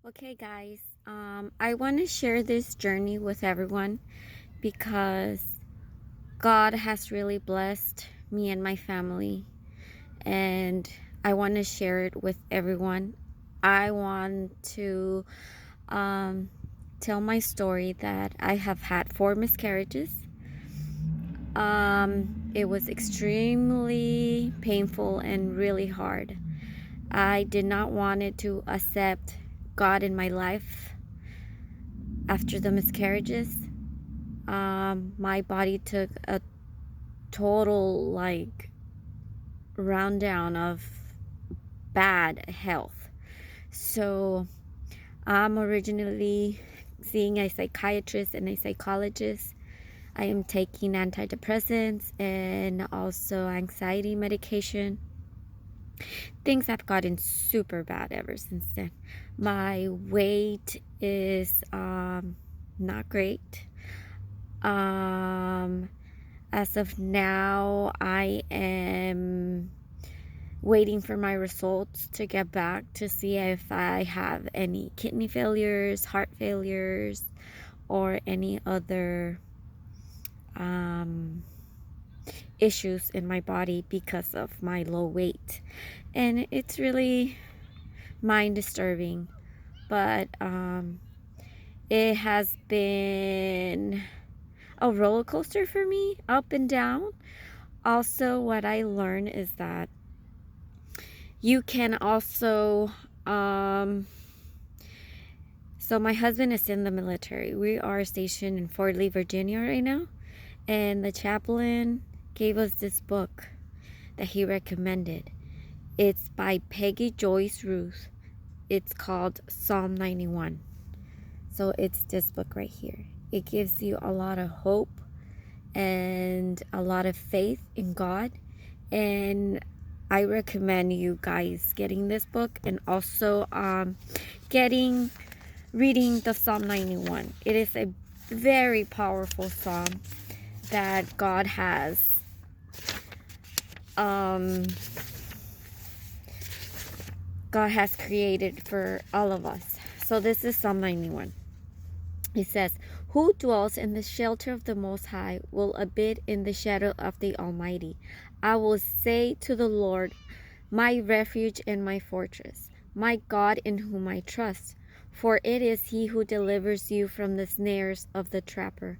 Okay, guys, I want to share this journey with everyone because God has really blessed me and my family, and I want to share it with everyone. I want to um, tell my story that I have had 4 miscarriages. It was extremely painful and really hard. I did not want it to accept God in my life after the miscarriages. My body took a total rundown of bad health. So I'm originally seeing a psychiatrist and a psychologist. I am taking antidepressants and also anxiety medication. Things have gotten super bad ever since then. My weight is not great. As of now, I am waiting for my results to get back to see if I have any kidney failures, heart failures, or any other issues in my body because of my low weight. And it's really mind disturbing, but it has been a roller coaster for me, up and down. Also, what I learned is that you can also so my husband is in the military. We are stationed in Fort Lee, Virginia right now, and the chaplain gave us this book that he recommended. It's by Peggy, Joyce, Ruth. It's called Psalm 91. So it's this book right here. It gives you a lot of hope and a lot of faith in God, and I recommend you guys getting this book and also reading the Psalm 91. It is a very powerful psalm that um, God has created for all of us. So this is Psalm 91. It says, "Who dwells in the shelter of the Most High will abide in the shadow of the Almighty. I will say to the Lord, my refuge and my fortress, my God in whom I trust. For it is he who delivers you from the snares of the trapper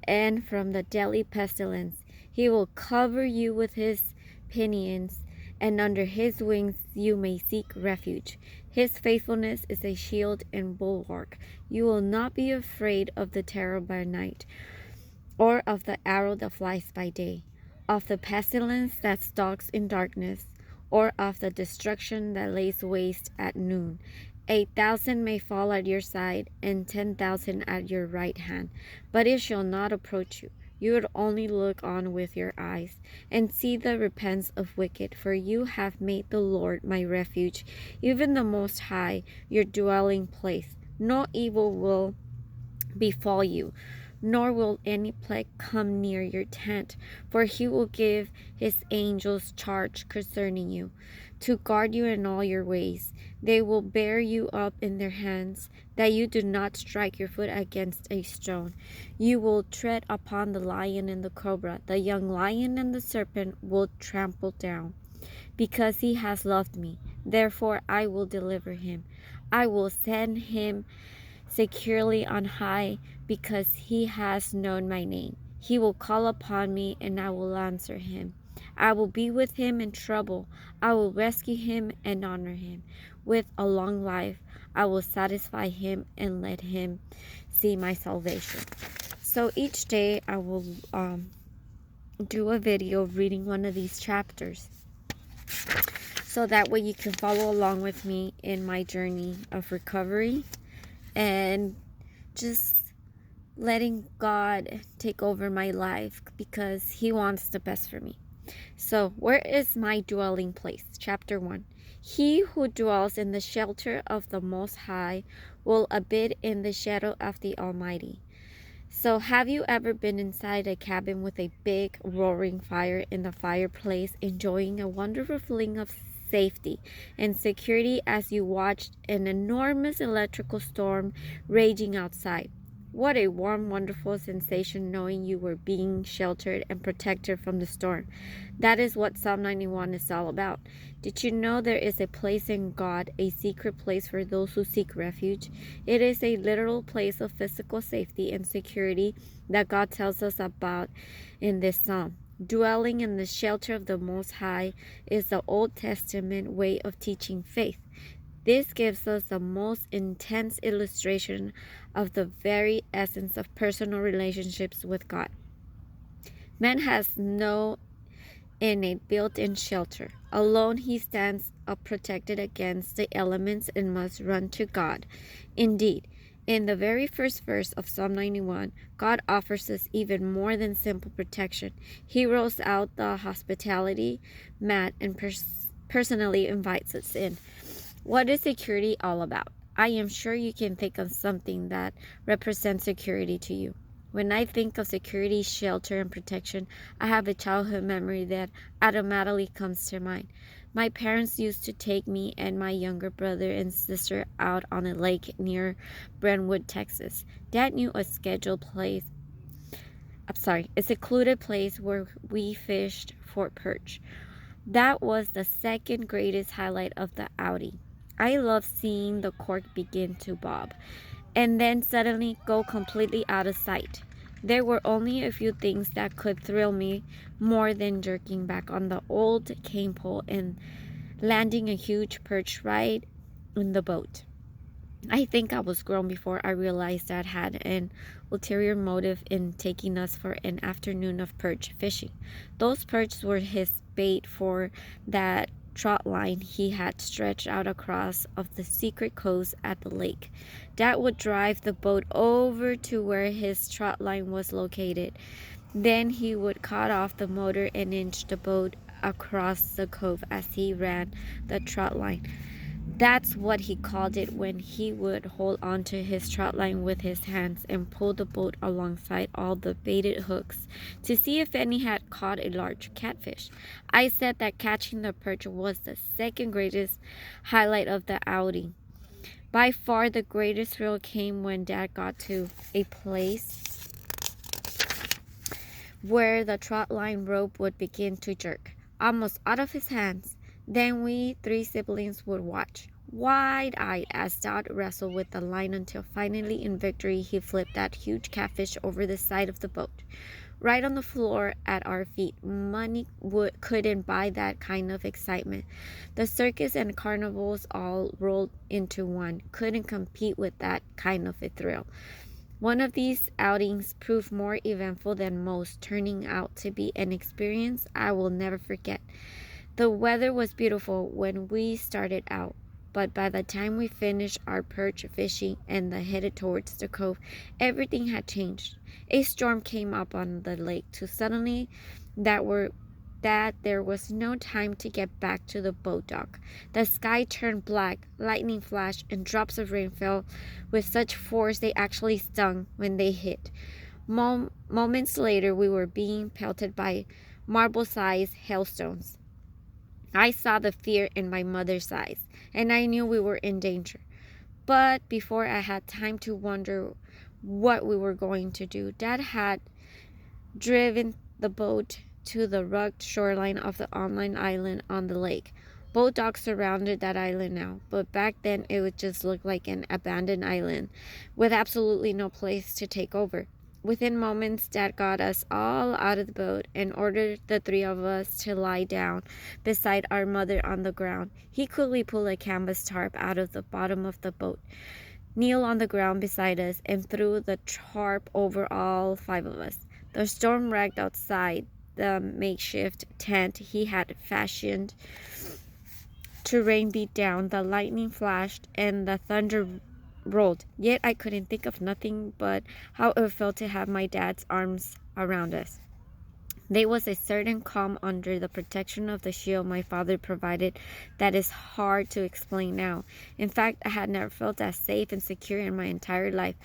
and from the deadly pestilence. He will cover you with his pinions, and under his wings you may seek refuge. His faithfulness is a shield and bulwark. You will not be afraid of the terror by night, or of the arrow that flies by day, of the pestilence that stalks in darkness, or of the destruction that lays waste at noon. 8,000 may fall at your side, and 10,000 at your right hand, but it shall not approach you. You would only look on with your eyes, and see the repentance of wicked, for you have made the Lord my refuge, even the Most High, your dwelling place. No evil will befall you, nor will any plague come near your tent, for he will give his angels charge concerning you, to guard you in all your ways. They will bear you up in their hands, that you do not strike your foot against a stone. You will tread upon the lion and the cobra, the young lion and the serpent will trample down. Because he has loved me, therefore I will deliver him. I will send him securely on high, because he has known my name. He will call upon me, and I will answer him. I will be with him in trouble. I will rescue him and honor him. With a long life, I will satisfy him and let him see my salvation." So each day I will do a video reading one of these chapters, so that way you can follow along with me in my journey of recovery and just letting God take over my life, because he wants the best for me. So, where is my dwelling place? Chapter 1. He who dwells in the shelter of the Most High will abide in the shadow of the Almighty. So, have you ever been inside a cabin with a big roaring fire in the fireplace, enjoying a wonderful feeling of safety and security as you watched an enormous electrical storm raging outside. What a warm, wonderful sensation knowing you were being sheltered and protected from the storm. That is what Psalm 91 is all about. Did you know there is a place in God, a secret place for those who seek refuge? It is a literal place of physical safety and security that God tells us about in this psalm. Dwelling in the shelter of the Most High is the Old Testament way of teaching faith. This gives us the most intense illustration of the very essence of personal relationships with God. Man has no innate built-in shelter. Alone he stands up protected against the elements and must run to God. Indeed, in the very first verse of Psalm 91, God offers us even more than simple protection. He rolls out the hospitality mat and personally invites us in. What is security all about? I am sure you can think of something that represents security to you. When I think of security, shelter, and protection, I have a childhood memory that automatically comes to mind. My parents used to take me and my younger brother and sister out on a lake near Brentwood, Texas. Dad knew a secluded place where we fished for perch. That was the second greatest highlight of the outing. I loved seeing the cork begin to bob and then suddenly go completely out of sight. There were only a few things that could thrill me more than jerking back on the old cane pole and landing a huge perch right in the boat. I think I was grown before I realized Dad had an ulterior motive in taking us for an afternoon of perch fishing. Those perch were his bait for that trot line he had stretched out across of the secret coves at the lake. Dad would drive the boat over to where his trot line was located. Then he would cut off the motor and inch the boat across the cove as he ran the trot line. That's what he called it when he would hold onto his trot line with his hands and pull the boat alongside all the baited hooks to see if any had caught a large catfish. I said that catching the perch was the second greatest highlight of the outing. By far the greatest thrill came when Dad got to a place where the trot line rope would begin to jerk, almost out of his hands. Then we three siblings would watch, wide-eyed, as Dad wrestled with the line until finally in victory he flipped that huge catfish over the side of the boat, right on the floor at our feet. Money couldn't buy that kind of excitement. The circus and carnivals all rolled into one couldn't compete with that kind of a thrill. One of these outings proved more eventful than most, turning out to be an experience I will never forget. The weather was beautiful when we started out, but by the time we finished our perch fishing and headed towards the cove, everything had changed. A storm came up on the lake so suddenly that there was no time to get back to the boat dock. The sky turned black, lightning flashed, and drops of rain fell with such force they actually stung when they hit. Moments later, we were being pelted by marble-sized hailstones. I saw the fear in my mother's eyes, and I knew we were in danger. But before I had time to wonder what we were going to do, Dad had driven the boat to the rugged shoreline of the online island on the lake. Boat docks surrounded that island now, but back then it would just look like an abandoned island with absolutely no place to take over. Within moments, Dad got us all out of the boat and ordered the three of us to lie down beside our mother on the ground. He quickly pulled a canvas tarp out of the bottom of the boat, kneel on the ground beside us, and threw the tarp over all five of us. The storm raged outside the makeshift tent he had fashioned to rain beat down, the lightning flashed, and the thunder rolled. Yet I couldn't think of nothing but how it felt to have my dad's arms around us. There was a certain calm under the protection of the shield my father provided that is hard to explain now. In fact, I had never felt as safe and secure in my entire life.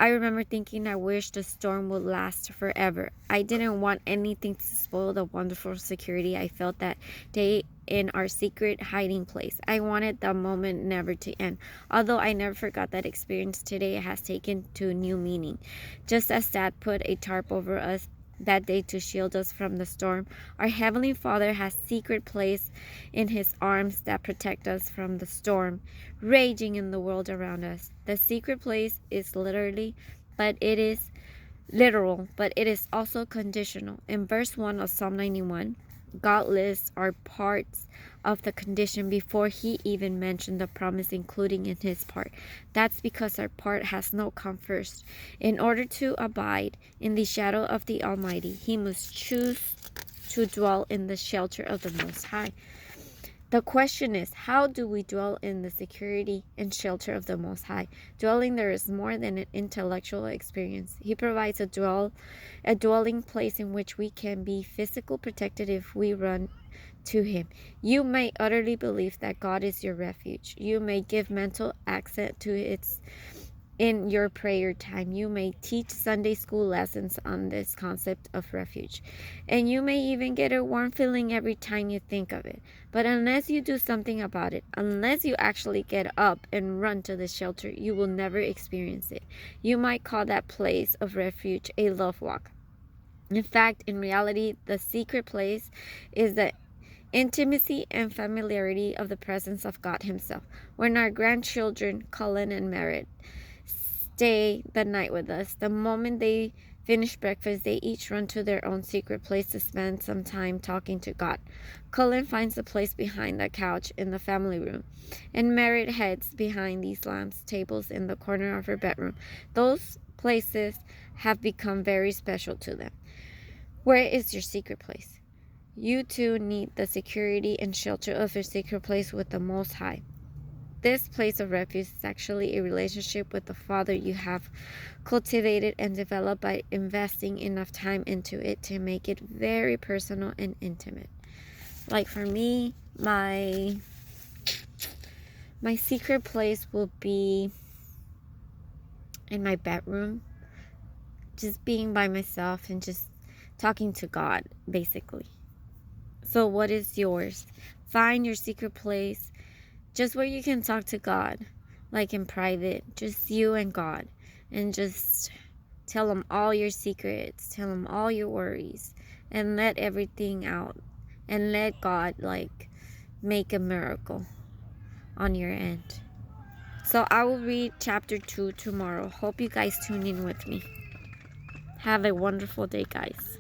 I remember thinking I wished the storm would last forever. I didn't want anything to spoil the wonderful security I felt that day in our secret hiding place. I wanted the moment never to end. Although I never forgot that experience, today it has taken to new meaning. Just as Dad put a tarp over us that day to shield us from the storm, our Heavenly Father has secret place in His arms that protect us from the storm raging in the world around us. The secret place is literal, but it is also conditional. In verse 1 of Psalm 91, God lists our parts of the condition before He even mentioned the promise, including in His part. That's because our part has not come first. In order to abide in the shadow of the Almighty, He must choose to dwell in the shelter of the Most High. The question is, how do we dwell in the security and shelter of the Most High? Dwelling there is more than an intellectual experience. He provides a dwelling place in which we can be physically protected if we run to Him. You may utterly believe that God is your refuge. You may give mental accent to its in your prayer time. You may teach Sunday school lessons on this concept of refuge. And you may even get a warm feeling every time you think of it. But unless you do something about it, unless you actually get up and run to the shelter, you will never experience it. You might call that place of refuge a love walk. In fact, in reality, the secret place is the intimacy and familiarity of the presence of God Himself. When our grandchildren, Cullen and Merritt, stay the night with us, the moment they finish breakfast, they each run to their own secret place to spend some time talking to God. Cullen finds a place behind the couch in the family room, and Merritt heads behind these lamps tables in the corner of her bedroom. Those places have become very special to them. Where is your secret place? You too need the security and shelter of your secret place with the Most High. This place of refuge is actually a relationship with the Father you have cultivated and developed by investing enough time into it to make it very personal and intimate. Like for me, my secret place will be in my bedroom, just being by myself and just talking to God, basically. So what is yours? Find your secret place, just where you can talk to God, like in private, just you and God, and just tell Him all your secrets, tell Him all your worries, and let everything out, and let God make a miracle on your end. So I will read chapter 2 tomorrow. Hope you guys tune in with me. Have a wonderful day, guys.